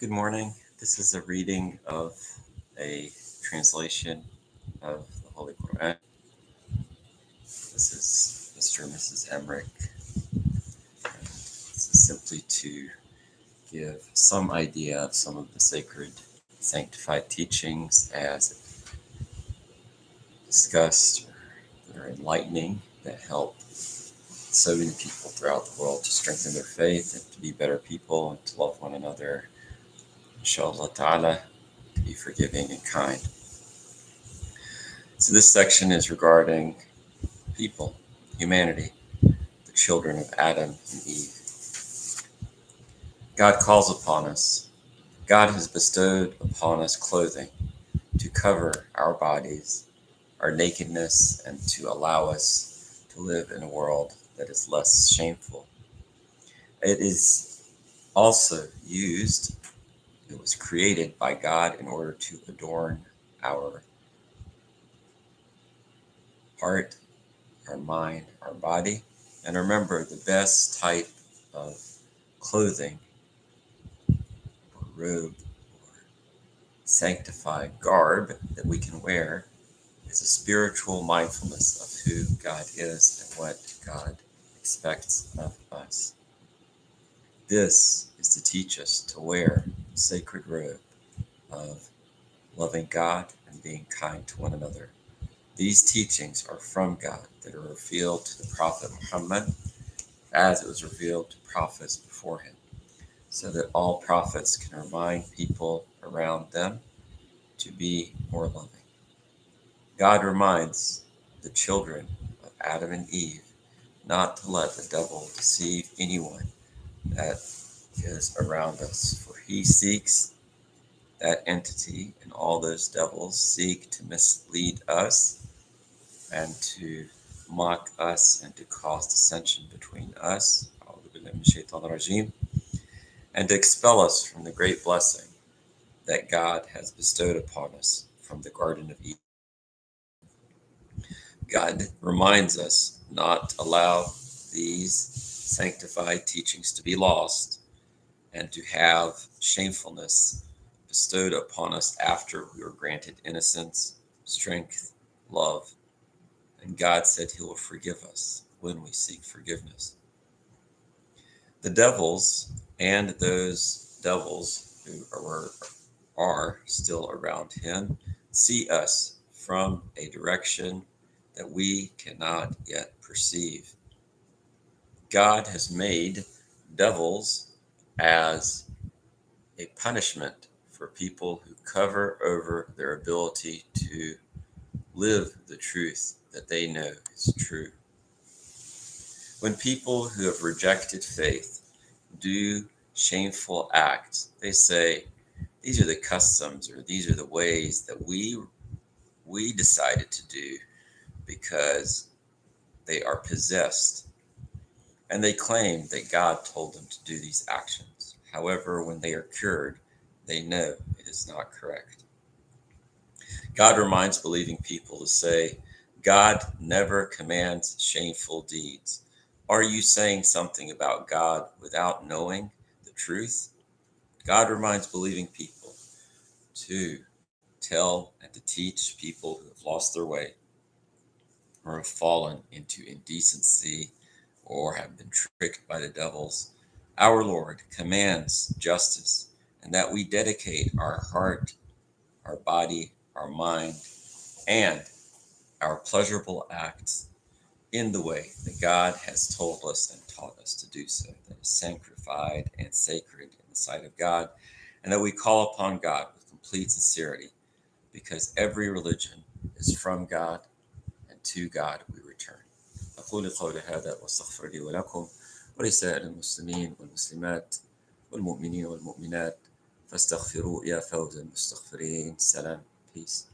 Good morning. This is a reading of a translation of the Holy Qur'an. This is Mr. and Mrs. Emerick. This is simply to give some idea of some of the sacred, sanctified teachings as discussed that are enlightening, that help so many people throughout the world to strengthen their faith and to be better people and to love one another. Inshallah ta'ala, to be forgiving and kind. So this section is regarding people, humanity, the children of Adam and Eve. God calls upon us. God has bestowed upon us clothing to cover our bodies, our nakedness, and to allow us to live in a world that is less shameful. It is also used, it was created by God in order to adorn our heart, our mind, our body. And remember, the best type of clothing or robe or sanctified garb that we can wear is a spiritual mindfulness of who God is and what God expects of us. This is to teach us to wear a sacred robe of loving God and being kind to one another. These teachings are from God that are revealed to the Prophet Muhammad as it was revealed to prophets before him, so that all prophets can remind people around them to be more loving. God reminds the children of Adam and Eve not to let the devil deceive anyone that is around us, for he seeks, that entity and all those devils seek to mislead us and to mock us and to cause dissension between us, and to expel us from the great blessing that God has bestowed upon us from the Garden of Eden. God reminds us not to allow these sanctified teachings to be lost and to have shamefulness bestowed upon us after we were granted innocence, strength, love. And God said he will forgive us when we seek forgiveness. The devils and those devils who are still around him see us from a direction that we cannot yet perceive. God has made devils as a punishment for people who cover over their ability to live the truth that they know is true. When people who have rejected faith do shameful acts, they say, these are the customs or these are the ways that we decided to do because they are possessed. And they claim that God told them to do these actions. However, when they are cured, they know it is not correct. God reminds believing people to say, God never commands shameful deeds. Are you saying something about God without knowing the truth? God reminds believing people to tell and to teach people who have lost their way or have fallen into indecency or have been tricked by the devils. Our Lord commands justice and that we dedicate our heart, our body, our mind, and our pleasurable acts in the way that God has told us and taught us to do so, that is sanctified and sacred in the sight of God, and that we call upon God with complete sincerity, because every religion is from God, and to God we return. أقول قولي هذا وأستغفر لي ولكم ولسائر المسلمين والمسلمات والمؤمنين والمؤمنات فاستغفروا يا فوز المستغفرين. Salam. Peace.